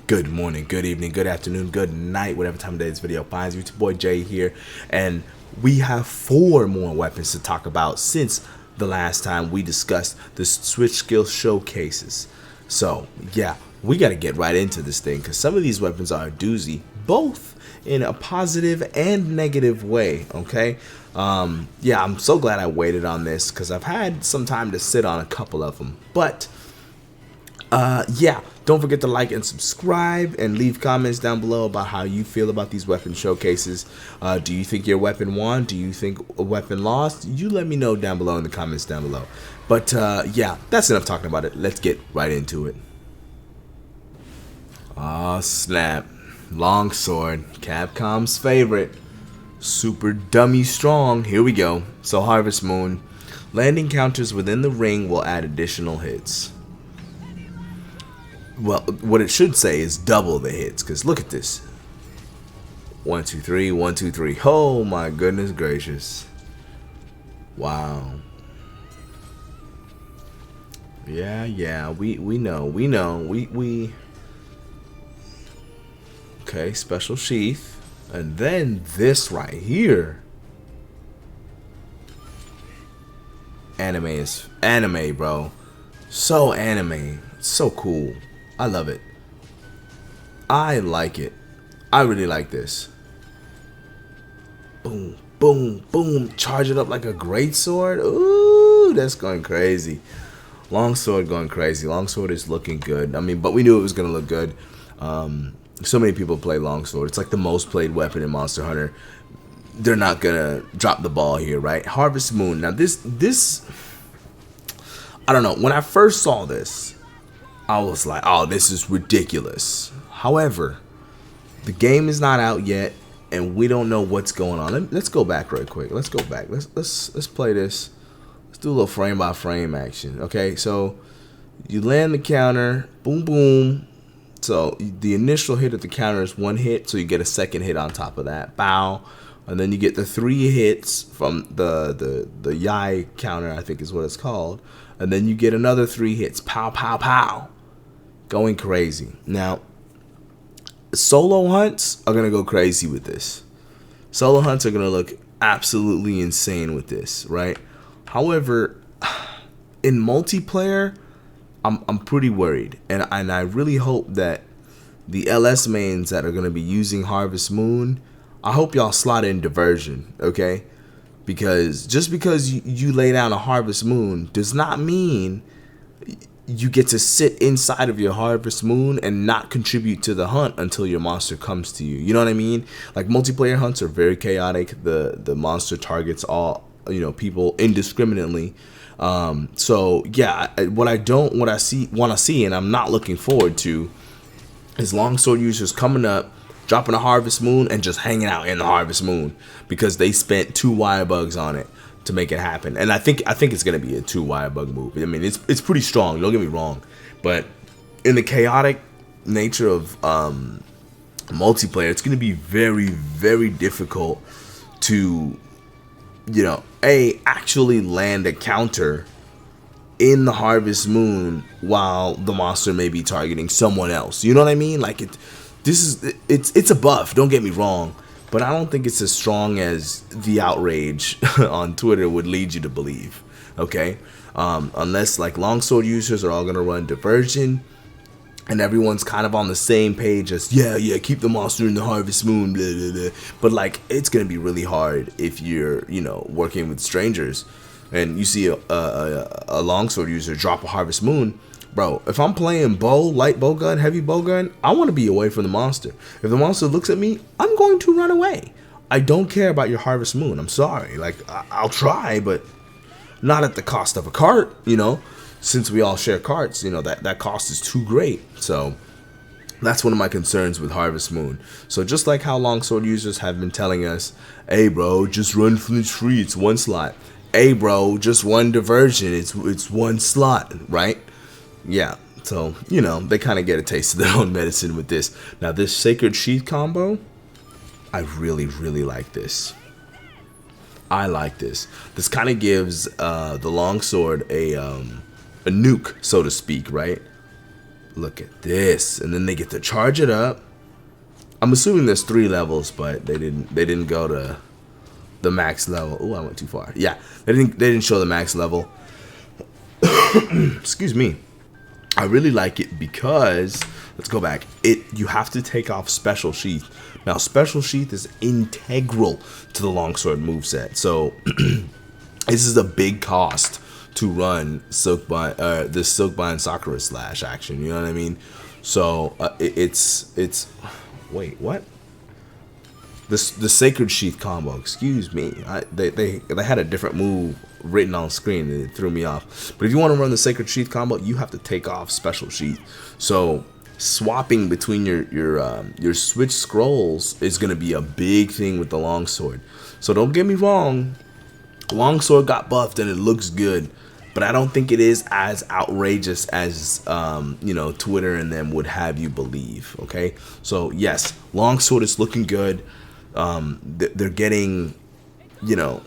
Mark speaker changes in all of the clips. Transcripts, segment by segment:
Speaker 1: Good morning, good evening, good afternoon, good night, whatever time of day this video finds you. It's your boy Jay here, and we have 4 more weapons to talk about since the last time we discussed the Switch Skill showcases. So, yeah, we got to get right into this thing because some of these weapons are a doozy, both in a positive and negative way, okay? Yeah, I'm so glad I waited on this because I've had some time to sit on a couple of them, but yeah, don't forget to like and subscribe and leave comments down below about how you feel about these weapon showcases. Do you think your weapon won? Do you think a weapon lost? You let me know down below in the comments down below. But yeah, that's enough talking about it. Let's get right into it. Oh snap. Longsword, Capcom's favorite. Super dummy strong. Here we go. So Harvest Moon. Landing counters within the ring will add additional hits. Well, what it should say is double the hits, because look at this. 1, 2, 3, 1, 2, 3. Oh my goodness gracious. Wow. Yeah, we know. Okay, special sheath. And then this right here. Anime, bro. So anime. So cool. I love it. I like it. I really like this. Boom, boom, boom. Charge it up like a great sword. Ooh, that's going crazy. Longsword going crazy. Longsword is looking good. I mean, but we knew it was going to look good. So many people play Longsword. It's like the most played weapon in Monster Hunter. They're not going to drop the ball here, right? Harvest Moon. Now, this I don't know. When I first saw this, I was like, oh, this is ridiculous. However, the game is not out yet, and we don't know what's going on. Let's go back real quick. Let's go back. Let's play this. Let's do a little frame by frame action. Okay, so you land the counter, boom, boom. So the initial hit of the counter is 1 hit, so you get a second hit on top of that. Bow. And then you get the 3 hits from the Yai counter, I think is what it's called. And then you get another 3 hits. Pow, pow, pow. Going crazy. Now, solo hunts are going to go crazy with this. Solo hunts are going to look absolutely insane with this, right? However, in multiplayer, I'm pretty worried. And I really hope that the LS mains that are going to be using Harvest Moon, I hope y'all slot in Diversion, okay? Because just because you lay down a Harvest Moon does not mean you get to sit inside of your Harvest Moon and not contribute to the hunt until your monster comes to you. You know what I mean? Like, multiplayer hunts are very chaotic. The monster targets all, people indiscriminately. So yeah, what I want to see, and I'm not looking forward to, is Longsword users coming up, dropping a Harvest Moon, and just hanging out in the Harvest Moon because they spent 2 wire bugs on it to make it happen. And I think it's gonna be a 2 wire bug move. I mean, it's pretty strong. Don't get me wrong, but in the chaotic nature of multiplayer, it's gonna be very, very difficult to, actually land a counter in the Harvest Moon while the monster may be targeting someone else. You know what I mean? Like, it's a buff. Don't get me wrong. But I don't think it's as strong as the outrage on Twitter would lead you to believe, okay? Unless, like, Longsword users are all going to run Diversion, and everyone's kind of on the same page as, yeah, keep the monster in the Harvest Moon, blah, blah, blah. But, like, it's going to be really hard if you're, working with strangers, and you see a Longsword user drop a Harvest Moon. Bro, if I'm playing bow, light bow gun, heavy bow gun, I want to be away from the monster. If the monster looks at me, I'm going to run away. I don't care about your Harvest Moon. I'm sorry. Like, I'll try, but not at the cost of a cart, Since we all share carts, that cost is too great. So that's one of my concerns with Harvest Moon. So just like how Longsword users have been telling us, hey, bro, just run flinch free. It's 1 slot. Hey, bro, just run Diversion. It's 1 slot, right? Yeah, so, they kind of get a taste of their own medicine with this. Now, this Sacred Sheath combo, I really, really like this. I like this. This kind of gives the Longsword a nuke, so to speak, right? Look at this. And then they get to charge it up. I'm assuming there's 3 levels, but they didn't go to the max level. Oh, I went too far. Yeah, they didn't show the max level. Excuse me. I really like it because, let's go back. You have to take off Special Sheath. Now, Special Sheath is integral to the Longsword moveset. So this is a big cost to run Silkbind, the Silkbind Sakura slash action. You know what I mean? So it's wait, what? The Sacred Sheath combo. Excuse me. They had a different move written on screen and it threw me off. But if you want to run the Sacred Sheath combo, you have to take off Special Sheath. So swapping between your switch scrolls is going to be a big thing with the Longsword. So don't get me wrong, Longsword got buffed and it looks good, but I don't think it is as outrageous as you know, Twitter and them would have you believe. Okay, so yes, Longsword is looking good. They're getting, you know,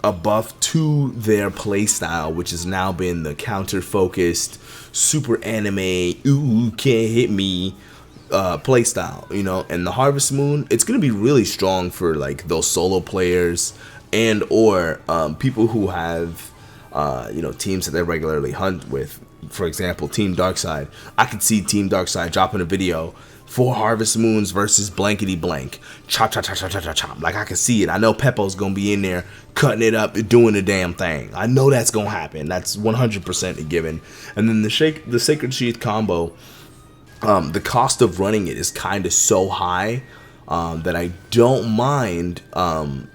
Speaker 1: a buff to their playstyle, which has now been the counter-focused, super anime, ooh, can't hit me playstyle, you know. And the Harvest Moon, it's gonna be really strong for like those solo players and or people who have you know, teams that they regularly hunt with. For example, Team Darkside. I could see Team Darkside dropping a video 4 Harvest Moons versus blankety blank. Chop, chop, chop, chop, chop, chop, chop. Like, I can see it. I know Peppo's going to be in there cutting it up, doing the damn thing. I know that's going to happen. That's 100% a given. And then the Sacred Sheath combo, the cost of running it is kind of so high that I don't mind,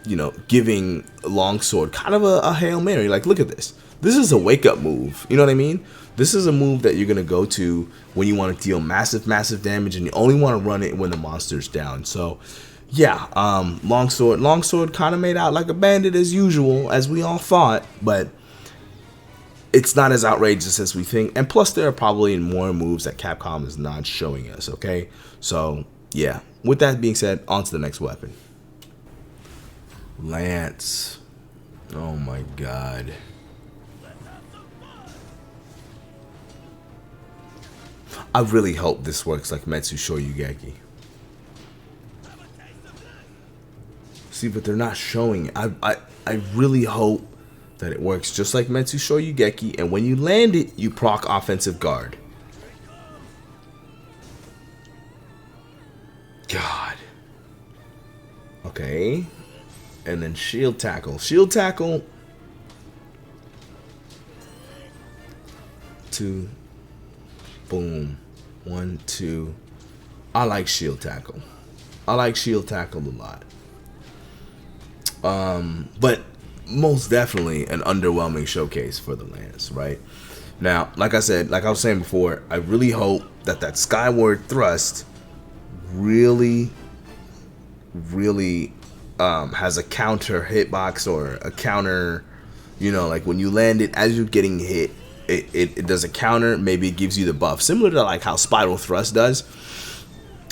Speaker 1: you know, giving Longsword kind of a Hail Mary. Like, look at this. This is a wake-up move. You know what I mean? This is a move that you're going to go to when you want to deal massive, massive damage, and you only want to run it when the monster's down. So, yeah, Longsword kind of made out like a bandit as usual, as we all thought, but it's not as outrageous as we think. And plus, there are probably more moves that Capcom is not showing us, okay? So, yeah. With that being said, on to the next weapon. Lance. Oh, my God. I really hope this works like Metsu Shoryugeki. See, but they're not showing it. I really hope that it works just like Metsu Shoryugeki, and when you land it, you proc offensive guard. God. Okay. And then shield tackle. Shield tackle. 2. Boom. 1, 2. I like shield tackle. I like shield tackle a lot. But most definitely an underwhelming showcase for the Lance, right? Now, like I said, like I was saying before, I really hope that skyward thrust really has a counter hitbox or a counter, you know, like when you land it as you're getting hit, it does a counter. Maybe it gives you the buff, similar to like how Spiral Thrust does,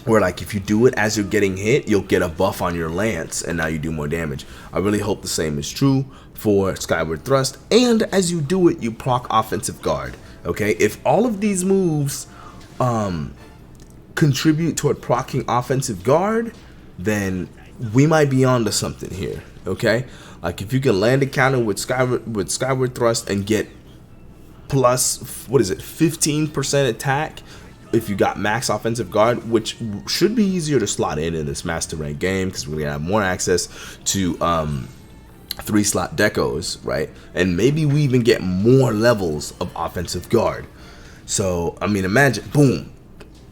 Speaker 1: where like if you do it as you're getting hit, you'll get a buff on your lance and now you do more damage. I really hope the same is true for Skyward Thrust, and as you do it, you proc offensive guard. Okay, if all of these moves contribute toward proccing offensive guard, then we might be onto something here. Okay, like if you can land a counter with Skyward Thrust and get plus, what is it, 15% attack if you got max offensive guard, which should be easier to slot in this master rank game because we're gonna have more access to 3-slot decos, right? And maybe we even get more levels of offensive guard. So I mean, imagine, boom,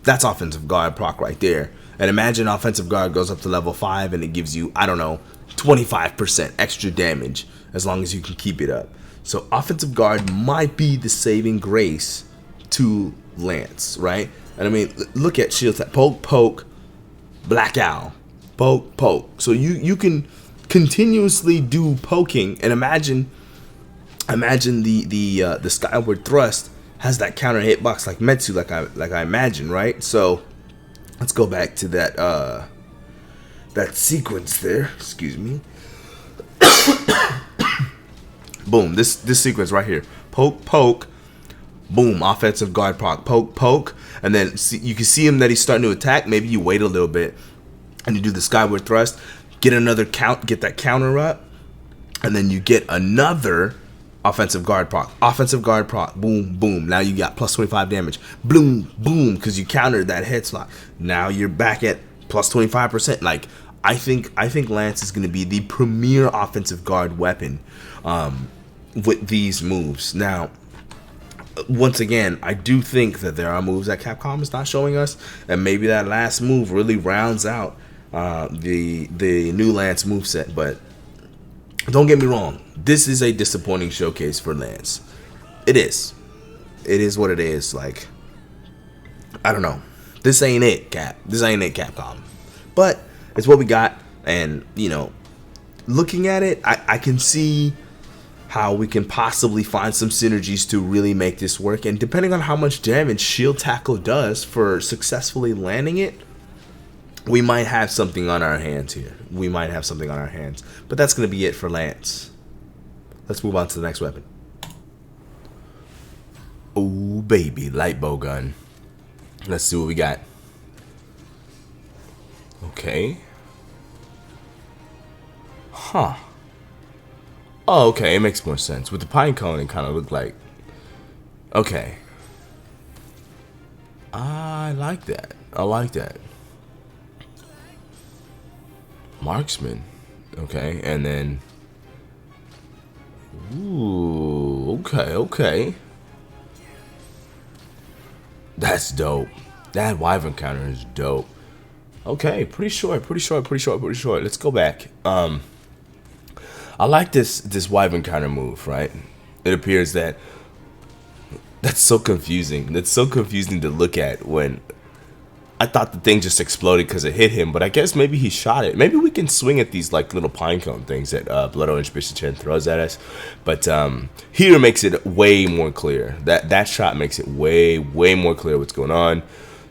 Speaker 1: that's offensive guard proc right there. And imagine offensive guard goes up to level 5 and it gives you, I don't know, 25% extra damage as long as you can keep it up. So offensive guard might be the saving grace to Lance, right? And I mean, look at shield tap, poke, poke, black owl, poke, poke. So you can continuously do poking, and imagine the Skyward Thrust has that counter hitbox like Metsu, like I imagine, right? So let's go back to that sequence there. Excuse me. Boom, this sequence right here. Poke, poke, Boom, offensive guard proc, poke, poke, and then you can see him that he's starting to attack. Maybe you wait a little bit, and you do the skyward thrust, get another count, get that counter up, and then you get another offensive guard proc, boom, boom. Now you got plus 25 damage, boom, boom, because you countered that head slot. Now you're back at plus 25%. Like I think Lance is going to be the premier offensive guard weapon with these moves. Now, once again, I do think that there are moves that Capcom is not showing us, and maybe that last move really rounds out the new Lance moveset. But don't get me wrong, this is a disappointing showcase for Lance. It is. It is what it is. Like, I don't know. This ain't it, This ain't it, Capcom. But it's what we got, and you know, looking at it, I can see how we can possibly find some synergies to really make this work. And depending on how much damage Shield Tackle does for successfully landing it, we might have something on our hands here. We might have something on our hands. But that's going to be it for Lance. Let's move on to the next weapon. Oh, baby. Light bow gun. Let's see what we got. Okay. Huh. Oh, okay, it makes more sense. With the pine cone, it kind of looked like... Okay. I like that. I like that. Marksman. Okay, and then... Ooh, okay, okay. That's dope. That wyvern counter is dope. Okay, pretty short. Let's go back. I like this wyvern counter move, right? It appears that that's so confusing. That's so confusing to look at when I thought the thing just exploded because it hit him, but I guess maybe he shot it. Maybe we can swing at these like little pine cone things that Blood Orange Bishop throws at us. But here makes it way more clear. That shot makes it way more clear what's going on.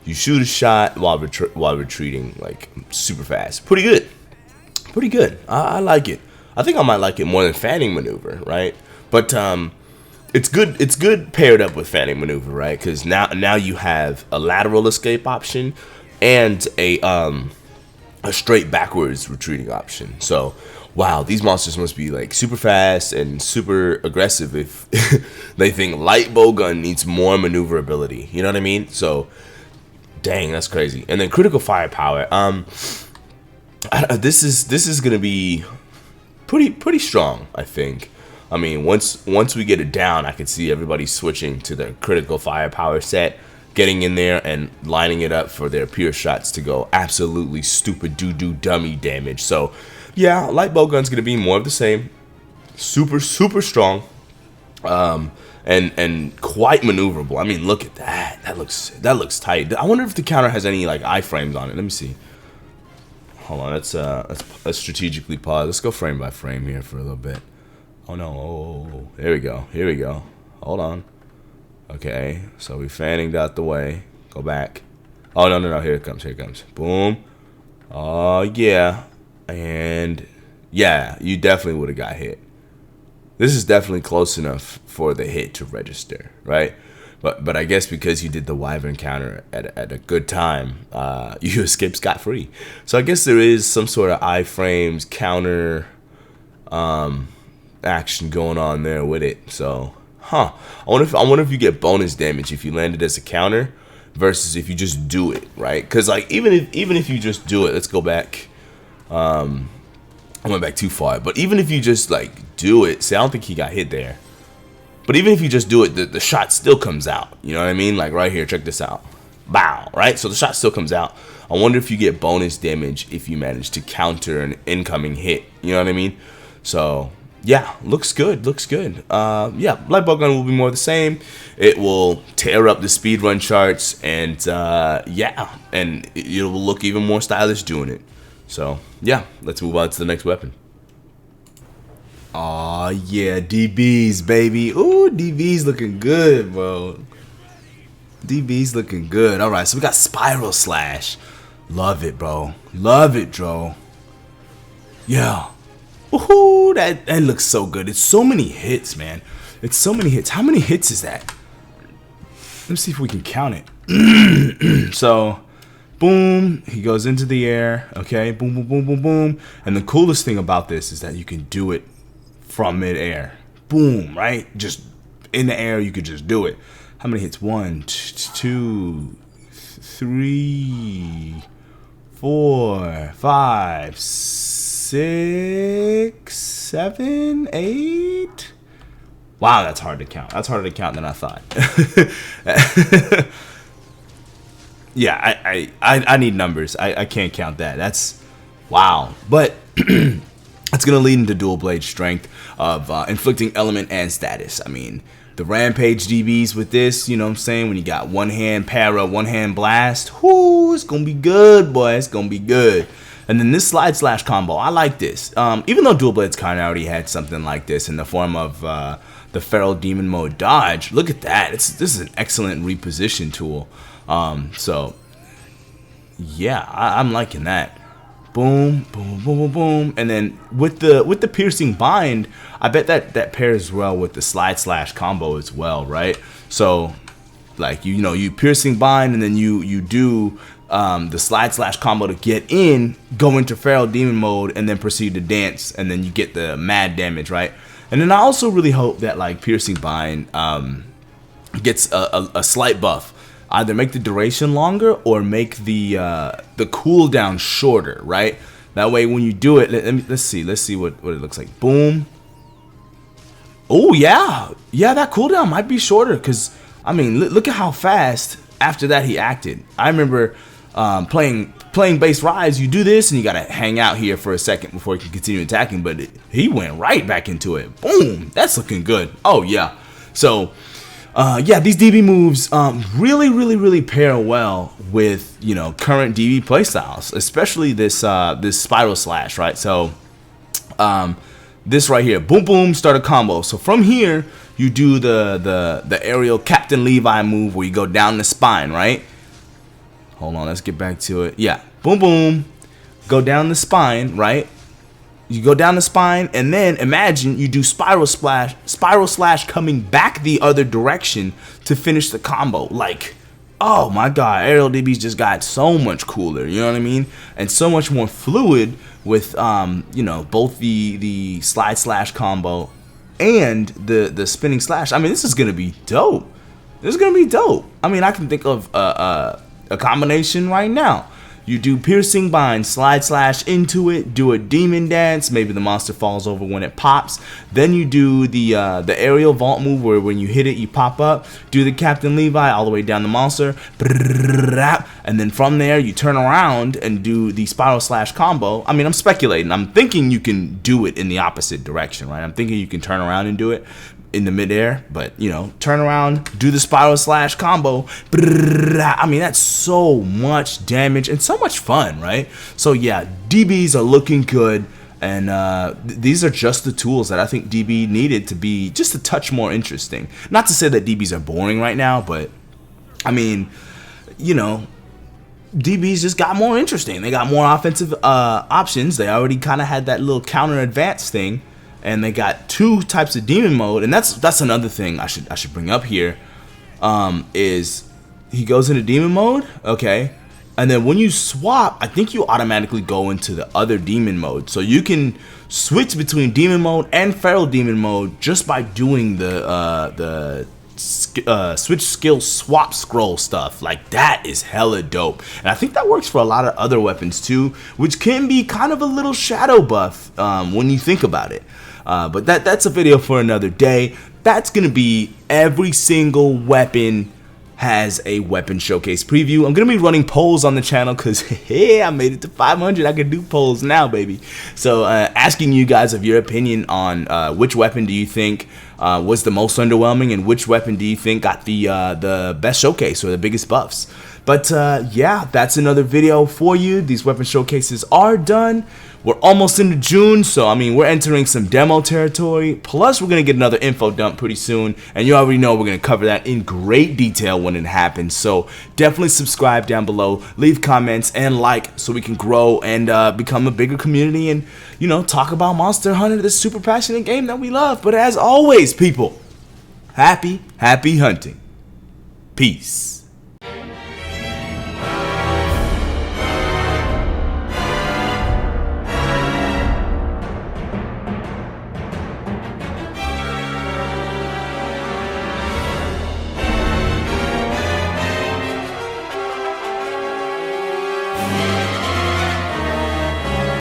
Speaker 1: You shoot a shot while retreating like super fast. Pretty good. I like it. I think I might like it more than fanning maneuver, right? But it's good paired up with fanning maneuver, right? Because now you have a lateral escape option and a straight backwards retreating option. So wow, these monsters must be like super fast and super aggressive if they think light bow gun needs more maneuverability. You know what I mean? So dang, that's crazy. And then critical firepower. This is gonna be pretty strong, I think. I mean, once we get it down, I can see everybody switching to the critical firepower set, getting in there and lining it up for their pure shots to go absolutely stupid doo-doo dummy damage. So yeah, light bow gun's gonna be more of the same. Super strong. And quite maneuverable. I mean, look at that. That looks tight. I wonder if the counter has any like iframes on it. Let me see. Hold on, let's strategically pause. Let's go frame by frame here for a little bit. Oh no, oh, here we go. Hold on. Okay, so we fanning out the way. Go back. Oh no, here it comes. Boom. Oh yeah. And yeah, you definitely would have got hit. This is definitely close enough for the hit to register, right? But I guess because you did the wyvern counter at a good time, you escaped scot-free. So I guess there is some sort of iframes counter action going on there with it. So, I wonder if you get bonus damage if you land it as a counter versus if you just do it, right? Because like even if you just do it, let's go back. I went back too far, but even if you just like do it, see, I don't think he got hit there. But even if you just do it, the shot still comes out. You know what I mean? Like right here, check this out. Bow, right? So the shot still comes out. I wonder if you get bonus damage if you manage to counter an incoming hit. You know what I mean? So yeah, looks good. Yeah, light bow gun will be more the same. It will tear up the speedrun charts, and yeah, and it will look even more stylish doing it. So yeah, let's move on to the next weapon. Aw, yeah, DBs, baby. Ooh, DBs looking good, bro. DBs looking good. All right, so we got Spiral Slash. Love it, bro. Love it, Dro. Yeah. Ooh, that looks so good. It's so many hits, man. It's so many hits. How many hits is that? let's see if we can count it. So, boom, he goes into the air. Okay, boom, boom, boom, boom, boom. And the coolest thing about this is that you can do it from midair. Boom, right? Just in the air, you could just do it. How many hits? 1, 2, 3, 4, 5, 6, 7, 8. Wow, that's hard to count. That's harder to count than I thought. Yeah, I need numbers. I can't count that. That's wow. But it's gonna lead into dual blade strength of inflicting element and status. I mean, the rampage DBs with this, you know what I'm saying? When you got one hand para, one hand blast, whoo, it's gonna be good, boy. It's gonna be good. And then this slide slash combo, I like this. Even though dual blades kind of already had something like this in the form of the feral demon mode dodge. Look at that. This is an excellent reposition tool. So yeah, I'm liking that. Boom, boom, boom, boom, boom. And then with the piercing bind, I bet that pairs well with the slide slash combo as well, right? So like you piercing bind, and then you do the slide slash combo to get in, go into feral demon mode, and then proceed to dance, and then you get the mad damage, right? And then I also really hope that like piercing bind gets a slight buff. Either make the duration longer or make the cooldown shorter, right? That way when you do it, let's see what it looks like. Boom. Oh yeah, that cooldown might be shorter, because I mean look at how fast after that he acted. I remember playing base rise. You do this and you gotta hang out here for a second before you can continue attacking, but he went right back into it. Boom, that's looking good. Oh yeah. So yeah, these DB moves really pair well with current DB playstyles, especially this spiral slash, right? So this right here, boom boom, start a combo. So from here you do the aerial Captain Levi move where you go down the spine, right? Hold on, let's get back to it. Yeah, boom boom, go down the spine, right? You go down the spine, and then imagine you do spiral slash coming back the other direction to finish the combo. Like, oh my god, aerial DBs just got so much cooler, you know what I mean? And so much more fluid with both the slide slash combo and the spinning slash. I mean, this is gonna be dope. This is gonna be dope. I mean, I can think of a combination right now. You do piercing bind, slide slash into it, do a demon dance, maybe the monster falls over when it pops. Then you do the aerial vault move where when you hit it you pop up, do the Captain Levi all the way down the monster, and then from there you turn around and do the spiral slash combo. I mean, I'm speculating. I'm thinking you can do it in the opposite direction, right? I'm thinking you can turn around and do it in the midair, but turn around, do the spiral slash combo. I mean, that's so much damage and so much fun, right? So yeah, DBs are looking good, and these are just the tools that I think DB needed to be just a touch more interesting. Not to say that DBs are boring right now, but I mean, DBs just got more interesting. They got more offensive options. They already kind of had that little counter advance thing. And they got 2 types of demon mode, and that's another thing I should bring up here. Is he goes into demon mode, okay, and then when you swap, I think you automatically go into the other demon mode. So you can switch between demon mode and feral demon mode just by doing the switch skill swap scroll stuff. Like, that is hella dope, and I think that works for a lot of other weapons too, which can be kind of a little shadow buff when you think about it. But that's a video for another day. That's gonna be every single weapon has a weapon showcase preview. I'm gonna be running polls on the channel because hey, I made it to 500. I can do polls now, baby. So asking you guys of your opinion on which weapon do you think was the most underwhelming, and which weapon do you think got the best showcase or the biggest buffs. But yeah, that's another video for you. These weapon showcases are done. We're almost into June, so I mean, we're entering some demo territory. Plus, we're going to get another info dump pretty soon, and you already know we're going to cover that in great detail when it happens. So definitely subscribe down below, leave comments, and like so we can grow and become a bigger community and, talk about Monster Hunter, this super passionate game that we love. But as always, people, happy hunting. Peace.